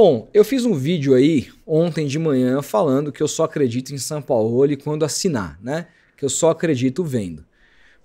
Bom, eu fiz um vídeo aí ontem de manhã falando que eu só acredito em Sampaoli quando assinar, né? Que eu só acredito vendo.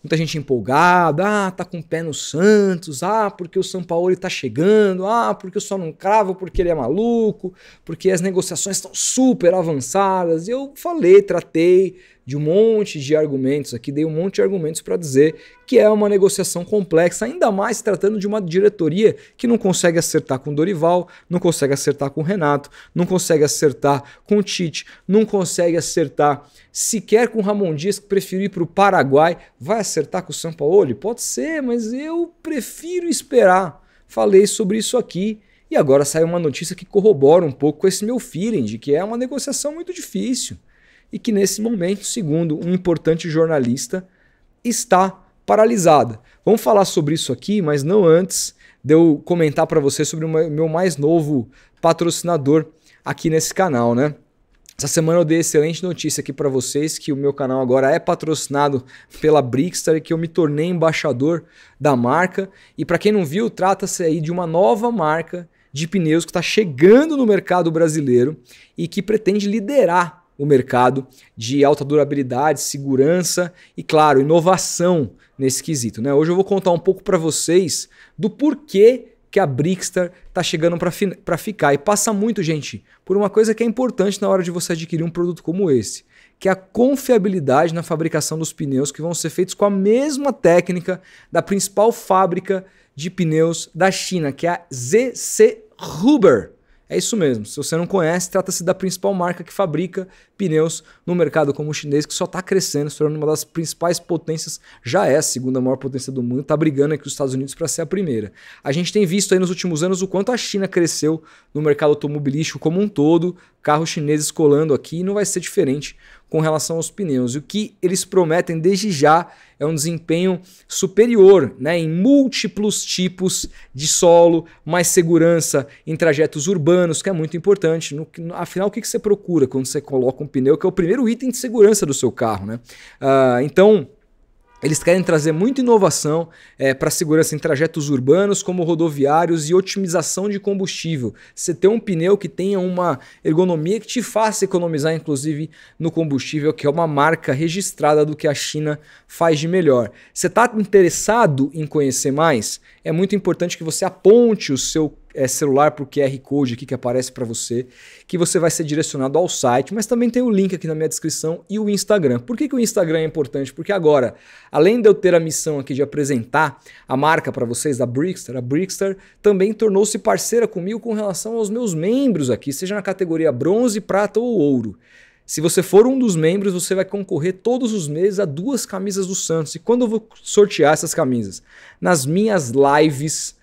Muita gente empolgada, tá com o pé no Santos, porque o Sampaoli tá chegando, porque eu só não cravo porque ele é maluco, porque as negociações estão super avançadas. E eu falei, tratei de um monte de argumentos aqui, dei um monte de argumentos para dizer que é uma negociação complexa, ainda mais tratando de uma diretoria que não consegue acertar com o Dorival, não consegue acertar com o Renato, não consegue acertar com o Tite, não consegue acertar sequer com o Ramon Dias, que preferiu ir para o Paraguai. Vai acertar com o Sampaoli? Pode ser, mas eu prefiro esperar. Falei sobre isso aqui e agora saiu uma notícia que corrobora um pouco com esse meu feeling de que é uma negociação muito difícil e que nesse momento, segundo um importante jornalista, está paralisada. Vamos falar sobre isso aqui, mas não antes de eu comentar para você sobre o meu mais novo patrocinador aqui nesse canal, né? Essa semana eu dei excelente notícia aqui para vocês que o meu canal agora é patrocinado pela Brikstar e que eu me tornei embaixador da marca. E para quem não viu, trata-se aí de uma nova marca de pneus que está chegando no mercado brasileiro e que pretende liderar o mercado de alta durabilidade, segurança e, claro, inovação nesse quesito, né? Hoje eu vou contar um pouco para vocês do porquê que a Brikstar está chegando para ficar. E passa muito, gente, por uma coisa que é importante na hora de você adquirir um produto como esse, que é a confiabilidade na fabricação dos pneus, que vão ser feitos com a mesma técnica da principal fábrica de pneus da China, que é a ZC Huber. É isso mesmo, se você não conhece, trata-se da principal marca que fabrica pneus no mercado como o chinês, que só está crescendo, se tornando uma das principais potências, já é a segunda maior potência do mundo, está brigando aqui com os Estados Unidos para ser a primeira. A gente tem visto aí nos últimos anos o quanto a China cresceu no mercado automobilístico como um todo, carros chineses colando aqui, e não vai ser diferente com relação aos pneus. E o que eles prometem desde já é um desempenho superior, né, em múltiplos tipos de solo, mais segurança em trajetos urbanos, que é muito importante. Afinal, o que você procura quando você coloca um pneu, que é o primeiro item de segurança do seu carro, né? Então, eles querem trazer muita inovação para segurança em trajetos urbanos, como rodoviários, e otimização de combustível. Você ter um pneu que tenha uma ergonomia que te faça economizar, inclusive, no combustível, que é uma marca registrada do que a China faz de melhor. Você está interessado em conhecer mais? É muito importante que você aponte o seu celular para o QR Code aqui que aparece para você, que você vai ser direcionado ao site, mas também tem o link aqui na minha descrição e o Instagram. Por que o Instagram é importante? Porque agora, além de eu ter a missão aqui de apresentar a marca para vocês da Brikstar, a Brikstar também tornou-se parceira comigo com relação aos meus membros aqui, seja na categoria bronze, prata ou ouro. Se você for um dos membros, você vai concorrer todos os meses a 2 camisas do Santos. E quando eu vou sortear essas camisas? Nas minhas lives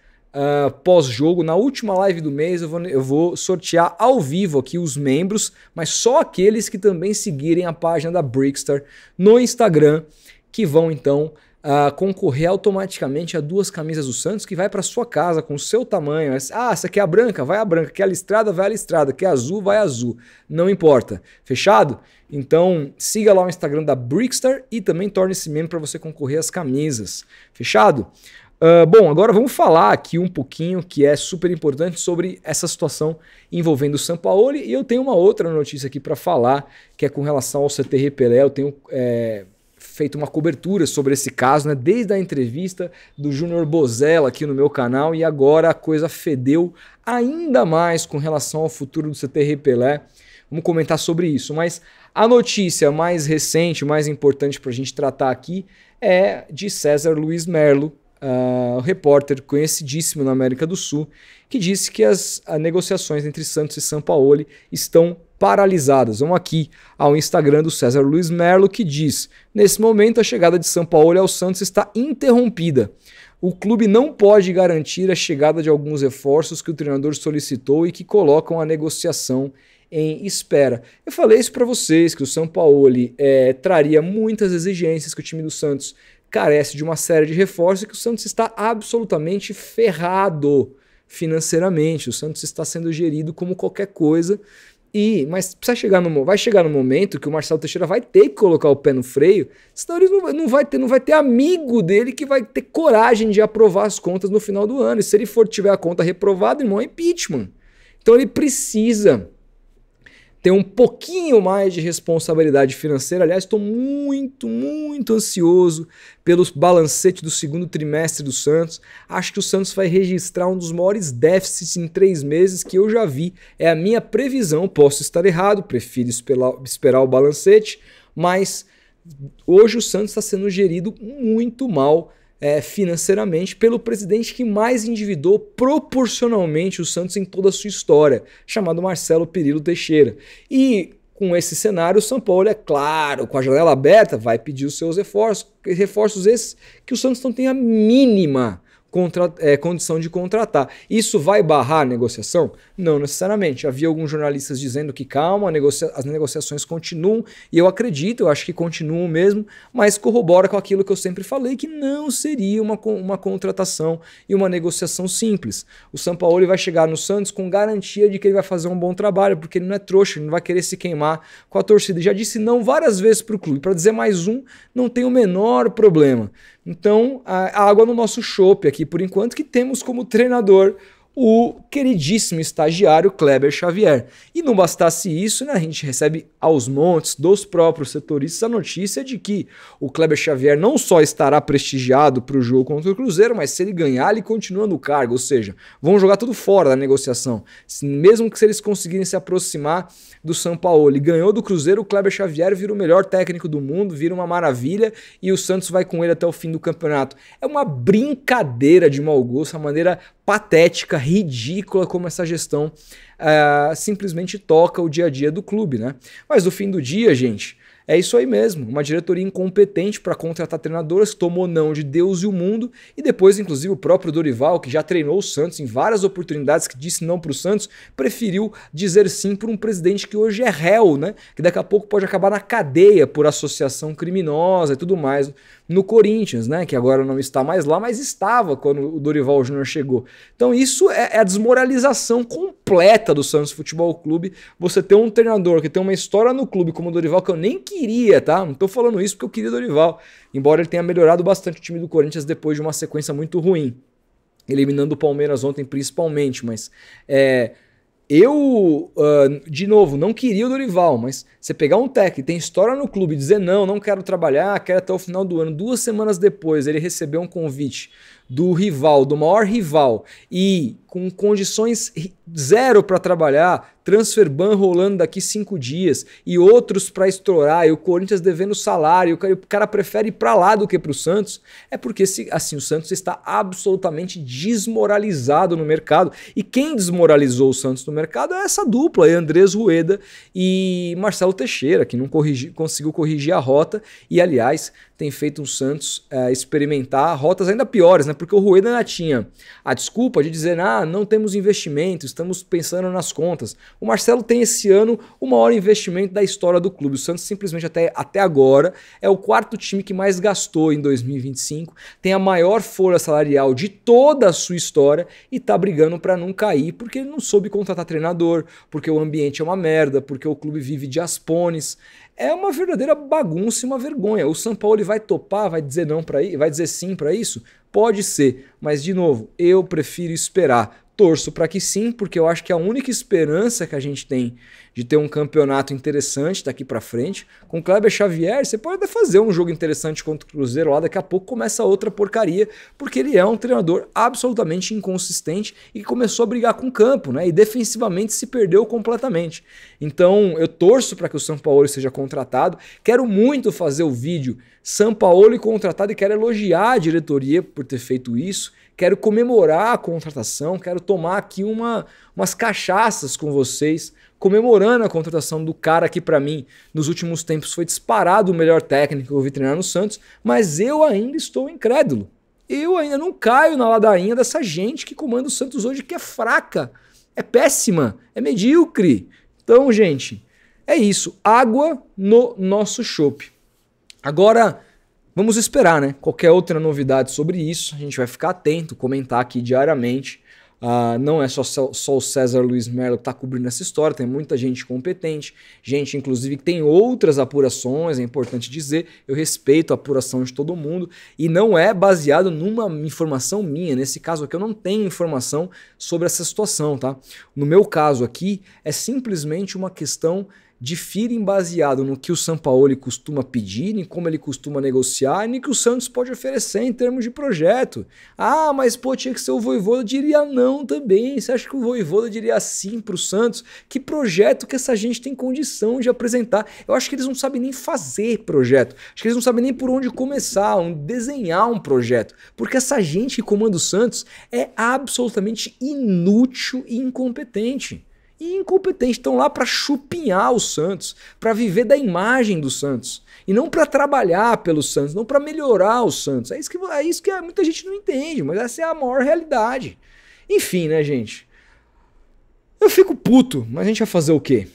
pós-jogo, na última live do mês eu vou sortear ao vivo aqui os membros, mas só aqueles que também seguirem a página da Brikstar no Instagram, que vão então concorrer automaticamente a 2 camisas do Santos, que vai para sua casa com o seu tamanho. Essa quer a branca? Vai a branca. Quer a listrada? Vai a listrada. Quer azul? Vai azul. Não importa. Fechado? Então siga lá o Instagram da Brikstar e também torne-se membro para você concorrer às camisas. Fechado? Bom, agora vamos falar aqui um pouquinho, que é super importante, sobre essa situação envolvendo o Sampaoli. E eu tenho uma outra notícia aqui para falar, que é com relação ao CT Pelé. Eu tenho feito uma cobertura sobre esse caso, né, desde a entrevista do Júnior Bozella aqui no meu canal, e agora a coisa fedeu ainda mais com relação ao futuro do CT Pelé. Vamos comentar sobre isso, mas a notícia mais recente, mais importante para a gente tratar aqui, é de César Luiz Merlo, repórter conhecidíssimo na América do Sul, que disse que as negociações entre Santos e Sampaoli estão paralisadas. Vamos aqui ao Instagram do César Luiz Merlo, que diz: nesse momento a chegada de Sampaoli ao Santos está interrompida. O clube não pode garantir a chegada de alguns reforços que o treinador solicitou e que colocam a negociação em espera. Eu falei isso para vocês, que o Sampaoli traria muitas exigências, que o time do Santos carece de uma série de reforços e que o Santos está absolutamente ferrado financeiramente. O Santos está sendo gerido como qualquer coisa. Mas precisa vai chegar no momento que o Marcelo Teixeira vai ter que colocar o pé no freio, senão ele não vai ter amigo dele que vai ter coragem de aprovar as contas no final do ano. E se ele tiver a conta reprovada, irmão, é impeachment. Então ele precisa ter um pouquinho mais de responsabilidade financeira. Aliás, estou muito ansioso pelos balancetes do segundo trimestre do Santos. Acho que o Santos vai registrar um dos maiores déficits em 3 meses que eu já vi. É a minha previsão, posso estar errado, prefiro esperar o balancete, mas hoje o Santos está sendo gerido muito mal financeiramente pelo presidente que mais endividou proporcionalmente o Santos em toda a sua história, chamado Marcelo Perillo Teixeira. E com esse cenário, o São Paulo, é claro, com a janela aberta, vai pedir os seus reforços esses que o Santos não tem a mínima condição de contratar. Isso vai barrar a negociação? Não necessariamente. Havia alguns jornalistas dizendo que calma, as negociações continuam, e eu acredito, eu acho que continuam mesmo, mas corrobora com aquilo que eu sempre falei, que não seria uma contratação e uma negociação simples. O Sampaoli vai chegar no Santos com garantia de que ele vai fazer um bom trabalho, porque ele não é trouxa, ele não vai querer se queimar com a torcida. Já disse não várias vezes para o clube, para dizer mais um, não tem o menor problema. Então, a água no nosso chope aqui, por enquanto, que temos como treinador o queridíssimo estagiário Kleber Xavier. E não bastasse isso, né, a gente recebe aos montes dos próprios setoristas a notícia de que o Kleber Xavier não só estará prestigiado para o jogo contra o Cruzeiro, mas se ele ganhar, ele continua no cargo, ou seja, vão jogar tudo fora da negociação. Mesmo que se eles conseguirem se aproximar do Sampaoli, ganhou do Cruzeiro, o Kleber Xavier vira o melhor técnico do mundo, vira uma maravilha e o Santos vai com ele até o fim do campeonato. É uma brincadeira de mau gosto, uma maneira patética, ridícula como essa gestão simplesmente toca o dia a dia do clube, né? Mas no fim do dia, gente, é isso aí mesmo, uma diretoria incompetente para contratar treinadores, tomou não de Deus e o mundo, e depois, inclusive, o próprio Dorival, que já treinou o Santos em várias oportunidades, que disse não para o Santos, preferiu dizer sim por um presidente que hoje é réu, né? Que daqui a pouco pode acabar na cadeia por associação criminosa e tudo mais no Corinthians, né? Que agora não está mais lá, mas estava quando o Dorival Júnior chegou. Então isso é a desmoralização completa do Santos Futebol Clube. Você ter um treinador que tem uma história no clube como o Dorival, que eu nem queria, tá? Não tô falando isso porque eu queria o Dorival, embora ele tenha melhorado bastante o time do Corinthians depois de uma sequência muito ruim, eliminando o Palmeiras ontem principalmente, mas de novo, não queria o Dorival, mas você pegar um técnico, tem história no clube, dizer não quero trabalhar, quero até o final do ano, 2 semanas depois ele recebeu um convite do rival, do maior rival, e com condições zero para trabalhar, transfer ban rolando daqui 5 dias, e outros para estourar, e o Corinthians devendo salário, o cara prefere ir para lá do que para o Santos, é porque assim, o Santos está absolutamente desmoralizado no mercado, e quem desmoralizou o Santos no mercado é essa dupla, Andrés Rueda e Marcelo Teixeira, que não conseguiu corrigir a rota, e aliás, tem feito o Santos experimentar rotas ainda piores, né? Porque o Rueda ainda tinha a desculpa de dizer, não temos investimento, estamos pensando nas contas. O Marcelo tem esse ano o maior investimento da história do clube. O Santos simplesmente até agora é o 4º time que mais gastou em 2025, tem a maior folha salarial de toda a sua história e tá brigando para não cair porque ele não soube contratar treinador, porque o ambiente é uma merda, porque o clube vive de aspones. É uma verdadeira bagunça e uma vergonha. O Sampaoli vai topar, vai dizer não para isso, vai dizer sim para isso? Pode ser, mas de novo, eu prefiro esperar. Torço para que sim, porque eu acho que a única esperança que a gente tem de ter um campeonato interessante daqui para frente, com o Kleber Xavier, você pode até fazer um jogo interessante contra o Cruzeiro lá, daqui a pouco começa outra porcaria, porque ele é um treinador absolutamente inconsistente e que começou a brigar com o campo, né? E defensivamente se perdeu completamente. Então eu torço para que o Sampaoli seja contratado, quero muito fazer o vídeo Sampaoli contratado e quero elogiar a diretoria por ter feito isso. Quero comemorar a contratação, quero tomar aqui umas cachaças com vocês, comemorando a contratação do cara que para mim, nos últimos tempos, foi disparado o melhor técnico que eu vi treinar no Santos, mas eu ainda estou incrédulo. Eu ainda não caio na ladainha dessa gente que comanda o Santos hoje, que é fraca, é péssima, é medíocre. Então, gente, é isso. Água no nosso chope. Agora, vamos esperar, né? Qualquer outra novidade sobre isso, a gente vai ficar atento, comentar aqui diariamente. Não é só o César Luiz Mello que está cobrindo essa história, tem muita gente competente, gente inclusive que tem outras apurações, é importante dizer, eu respeito a apuração de todo mundo e não é baseado numa informação minha, nesse caso aqui eu não tenho informação sobre essa situação, tá? No meu caso aqui é simplesmente uma questão de feeling baseado no que o Sampaoli costuma pedir, em como ele costuma negociar e no que o Santos pode oferecer em termos de projeto. Ah, mas pô, tinha que ser o Vojvoda, eu diria não também. Você acha que o Vojvoda diria sim para o Santos? Que projeto que essa gente tem condição de apresentar? Eu acho que eles não sabem nem fazer projeto. Acho que eles não sabem nem por onde começar, desenhar um projeto. Porque essa gente que comanda o Santos é absolutamente inútil e incompetente. Estão lá para chupinhar o Santos, para viver da imagem do Santos e não para trabalhar pelo Santos, não para melhorar o Santos. É isso que muita gente não entende, mas essa é a maior realidade. Enfim, né, gente? Eu fico puto, mas a gente vai fazer o quê?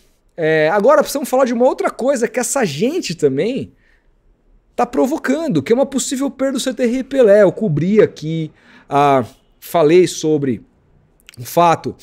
Agora precisamos falar de uma outra coisa que essa gente também tá provocando, que é uma possível perda do CTR Pelé. Eu cobri aqui, falei sobre o fato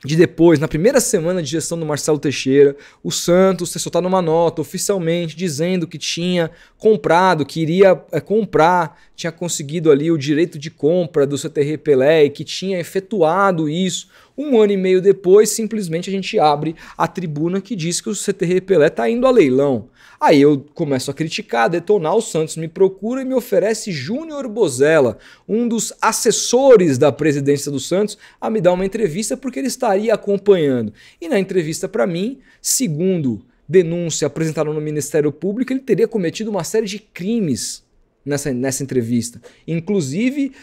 de depois, na primeira semana de gestão do Marcelo Teixeira, o Santos ter soltado uma nota oficialmente dizendo que tinha comprado, que iria comprar, tinha conseguido ali o direito de compra do CTR Pelé e que tinha efetuado isso. Um ano e meio depois, simplesmente a gente abre a tribuna que diz que o CTR Pelé está indo a leilão. Aí eu começo a criticar, a detonar, o Santos me procura e me oferece Júnior Bozella, um dos assessores da presidência do Santos, a me dar uma entrevista porque ele estaria acompanhando. E na entrevista para mim, segundo denúncia apresentada no Ministério Público, ele teria cometido uma série de crimes nessa entrevista. Inclusive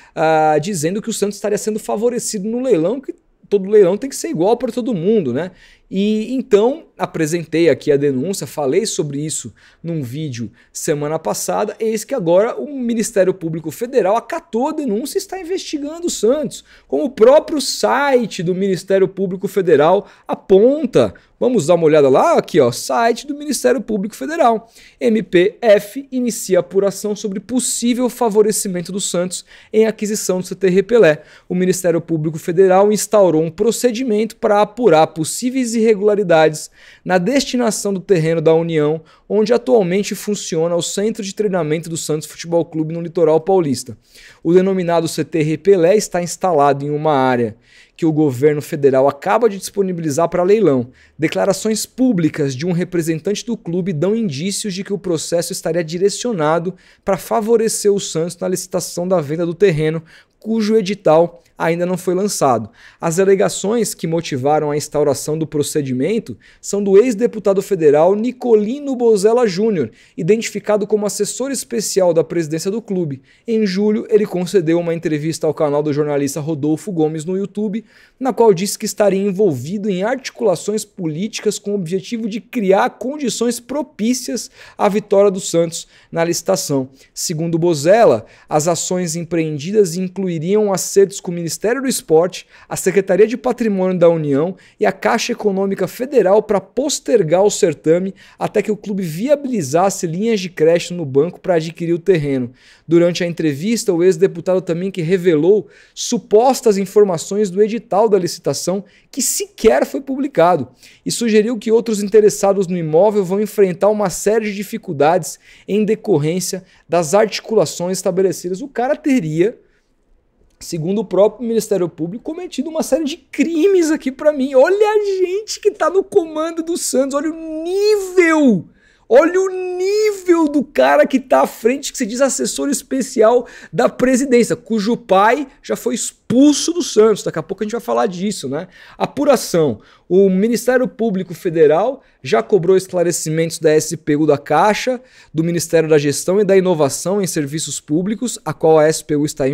dizendo que o Santos estaria sendo favorecido no leilão, que todo leilão tem que ser igual para todo mundo, né? E então apresentei aqui a denúncia, falei sobre isso num vídeo semana passada, eis que agora o Ministério Público Federal acatou a denúncia e está investigando o Santos, como o próprio site do Ministério Público Federal aponta. Vamos dar uma olhada lá, aqui ó, site do Ministério Público Federal. MPF inicia apuração sobre possível favorecimento do Santos em aquisição do CTR Pelé. O Ministério Público Federal instaurou um procedimento para apurar possíveis irregularidades na destinação do terreno da União, onde atualmente funciona o Centro de Treinamento do Santos Futebol Clube no Litoral Paulista. O denominado CTR Pelé está instalado em uma área que o governo federal acaba de disponibilizar para leilão. Declarações públicas de um representante do clube dão indícios de que o processo estaria direcionado para favorecer o Santos na licitação da venda do terreno, cujo edital ainda não foi lançado. As alegações que motivaram a instauração do procedimento são do ex-deputado federal Nicolino Bozella Júnior, identificado como assessor especial da presidência do clube. Em julho, ele concedeu uma entrevista ao canal do jornalista Rodolfo Gomes no YouTube, na qual disse que estaria envolvido em articulações políticas com o objetivo de criar condições propícias à vitória do Santos na licitação. Segundo Bozella, as ações empreendidas incluiriam acertos com o Ministério do Esporte, a Secretaria de Patrimônio da União e a Caixa Econômica Federal para postergar o certame até que o clube viabilizasse linhas de crédito no banco para adquirir o terreno. Durante a entrevista, o ex-deputado também que revelou supostas informações do edital da licitação que sequer foi publicado e sugeriu que outros interessados no imóvel vão enfrentar uma série de dificuldades em decorrência das articulações estabelecidas. O cara teria, segundo o próprio Ministério Público, cometido uma série de crimes aqui pra mim. Olha a gente que tá no comando do Santos, olha o nível! Olha o nível do cara que tá à frente, que se diz assessor especial da presidência, cujo pai já foi expulso do Santos. Daqui a pouco a gente vai falar disso, né? Apuração. O Ministério Público Federal já cobrou esclarecimentos da SPU da Caixa, do Ministério da Gestão e da Inovação em Serviços Públicos, a qual a SPU está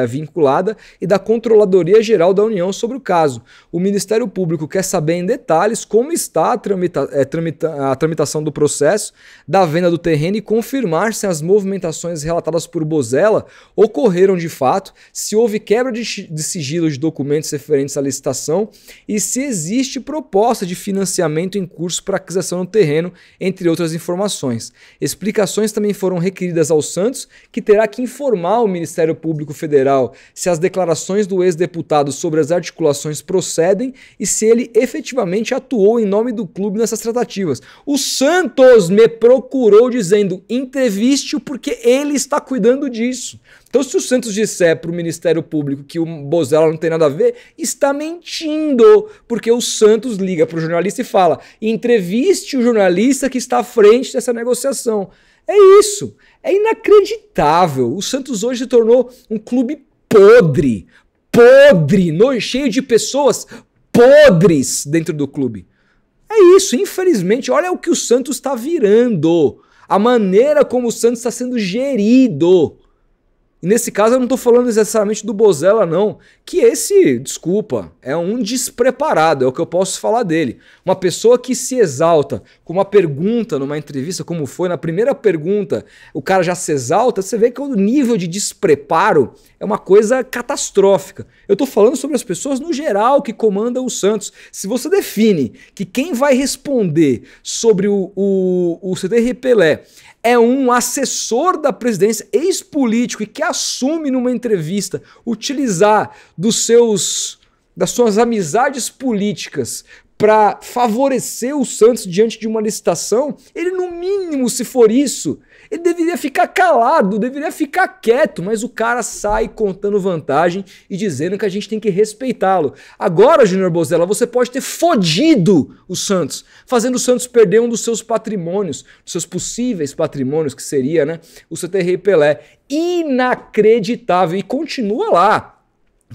vinculada, e da Controladoria Geral da União sobre o caso. O Ministério Público quer saber em detalhes como está a tramitação do processo da venda do terreno e confirmar se as movimentações relatadas por Bozella ocorreram de fato, se houve quebra de de sigilo de documentos referentes à licitação e se existe proposta de financiamento em curso para aquisição do terreno, entre outras informações. Explicações também foram requeridas ao Santos, que terá que informar o Ministério Público Federal se as declarações do ex-deputado sobre as articulações procedem e se ele efetivamente atuou em nome do clube nessas tratativas. O Santos me procurou dizendo: entreviste-o porque ele está cuidando disso. Então, se o Santos disser para o Ministério Público que o Bozella não tem nada a ver, está mentindo, porque o Santos liga para o jornalista e fala: entreviste o jornalista que está à frente dessa negociação. É isso. É inacreditável. O Santos hoje se tornou um clube podre, cheio de pessoas podres dentro do clube. É isso, infelizmente. Olha o que o Santos está virando. A maneira como o Santos está sendo gerido. E nesse caso eu não estou falando necessariamente do Bozella não, que esse, desculpa, é um despreparado, é o que eu posso falar dele. Uma pessoa que se exalta com uma pergunta numa entrevista, como foi na primeira pergunta, o cara já se exalta, você vê que o nível de despreparo é uma coisa catastrófica. Eu estou falando sobre as pessoas no geral que comandam o Santos. Se você define que quem vai responder sobre o CTR Pelé é um assessor da presidência, ex-político, e que assume numa entrevista utilizar das suas amizades políticas para favorecer o Santos diante de uma licitação, ele no mínimo, se for isso, ele deveria ficar calado, deveria ficar quieto, mas o cara sai contando vantagem e dizendo que a gente tem que respeitá-lo. Agora, Júnior Bozella, você pode ter fodido o Santos, fazendo o Santos perder um dos seus patrimônios, dos seus possíveis patrimônios, que seria, né, o CTR Pelé. Inacreditável, e continua lá.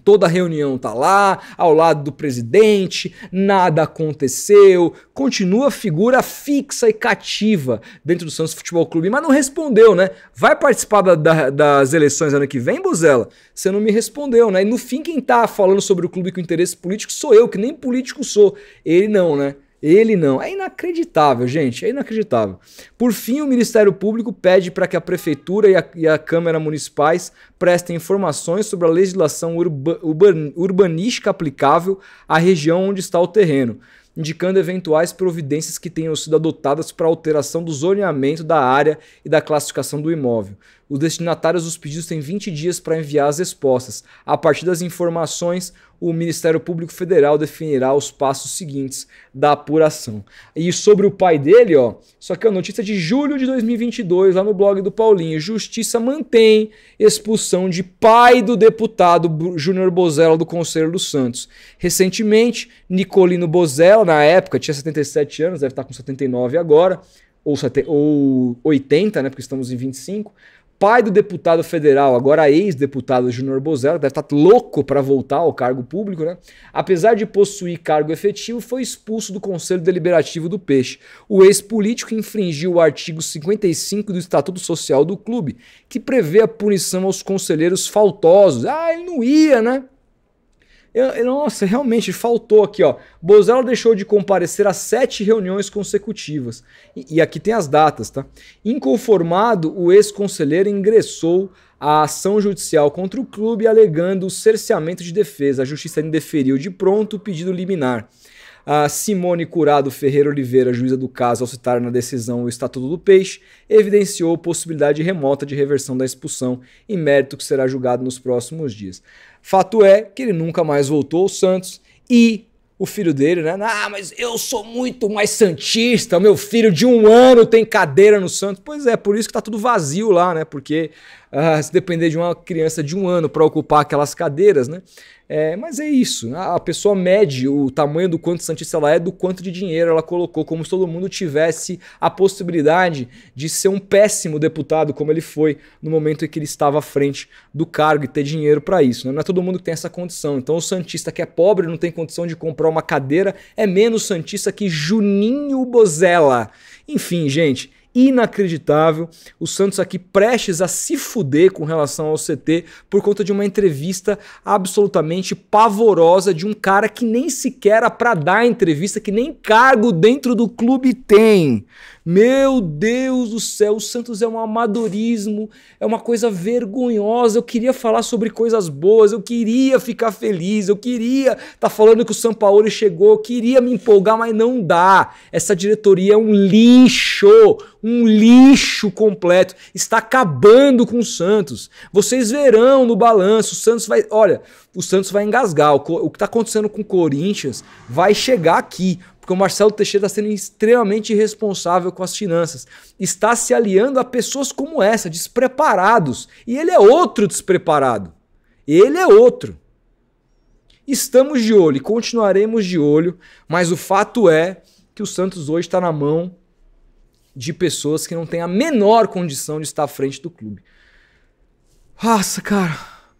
Toda reunião tá lá, ao lado do presidente, nada aconteceu, continua figura fixa e cativa dentro do Santos Futebol Clube, mas não respondeu, né? Vai participar das eleições ano que vem, Bozella? Você não me respondeu, né? E no fim quem tá falando sobre o clube com interesse político sou eu, que nem político sou. Ele não, né? Ele não. É inacreditável, gente. É inacreditável. Por fim, o Ministério Público pede para que a Prefeitura e a Câmara Municipais prestem informações sobre a legislação urbanística aplicável à região onde está o terreno, indicando eventuais providências que tenham sido adotadas para alteração do zoneamento da área e da classificação do imóvel. Os destinatários dos pedidos têm 20 dias para enviar as respostas. A partir das informações, o Ministério Público Federal definirá os passos seguintes da apuração. E sobre o pai dele, ó, isso aqui é uma notícia de julho de 2022, lá no blog do Paulinho. Justiça mantém expulsão de pai do deputado Júnior Bozella do Conselho do Santos. Recentemente, Nicolino Bozella, na época, tinha 77 anos, deve estar com 79 agora, ou 80, né, porque estamos em 25, pai do deputado federal, agora ex-deputado Júnior Bozella, deve estar louco para voltar ao cargo público, né? Apesar de possuir cargo efetivo, foi expulso do Conselho Deliberativo do Peixe. O ex-político infringiu o artigo 55 do Estatuto Social do clube, que prevê a punição aos conselheiros faltosos. Ah, ele não ia, né? Nossa, realmente faltou aqui, ó. Bozella deixou de comparecer a 7 reuniões consecutivas. E aqui tem as datas, tá? Inconformado, o ex-conselheiro ingressou a ação judicial contra o clube alegando cerceamento de defesa. A justiça indeferiu de pronto o pedido liminar. A Simone Curado Ferreira Oliveira, juíza do caso, ao citar na decisão o Estatuto do Peixe, evidenciou possibilidade remota de reversão da expulsão, em mérito que será julgado nos próximos dias. Fato é que ele nunca mais voltou ao Santos e o filho dele, né? Ah, mas eu sou muito mais santista, meu filho de 1 ano tem cadeira no Santos. Pois é, por isso que tá tudo vazio lá, né? Porque se depender de uma criança de 1 ano para ocupar aquelas cadeiras, né? Mas é isso, a pessoa mede o tamanho do quanto santista ela é, do quanto de dinheiro ela colocou, como se todo mundo tivesse a possibilidade de ser um péssimo deputado, como ele foi no momento em que ele estava à frente do cargo e ter dinheiro para isso, né? Não é todo mundo que tem essa condição. Então o santista que é pobre, não tem condição de comprar uma cadeira, é menos santista que Juninho Bozella. Enfim, gente, inacreditável. O Santos aqui prestes a se fuder com relação ao CT por conta de uma entrevista absolutamente pavorosa de um cara que nem sequer era pra dar entrevista, que nem cargo dentro do clube tem. Meu Deus do céu, o Santos é um amadorismo, é uma coisa vergonhosa. Eu queria falar sobre coisas boas, eu queria ficar feliz, eu queria estar falando que o Sampaoli chegou, eu queria me empolgar, mas não dá. Essa diretoria é um lixo completo. Está acabando com o Santos. Vocês verão no balanço, o Santos vai, olha, o Santos vai engasgar. O que está acontecendo com o Corinthians vai chegar aqui. Porque o Marcelo Teixeira está sendo extremamente irresponsável com as finanças. Está se aliando a pessoas como essa, despreparados. E ele é outro despreparado. Ele é outro. Estamos de olho e continuaremos de olho, mas o fato é que o Santos hoje está na mão de pessoas que não têm a menor condição de estar à frente do clube. Nossa, cara,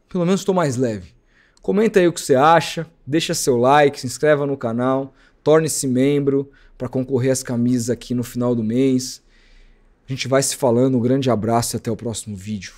pelo menos estou mais leve. Comenta aí o que você acha, deixa seu like, se inscreva no canal, torne-se membro para concorrer às camisas aqui no final do mês. A gente vai se falando, um grande abraço e até o próximo vídeo.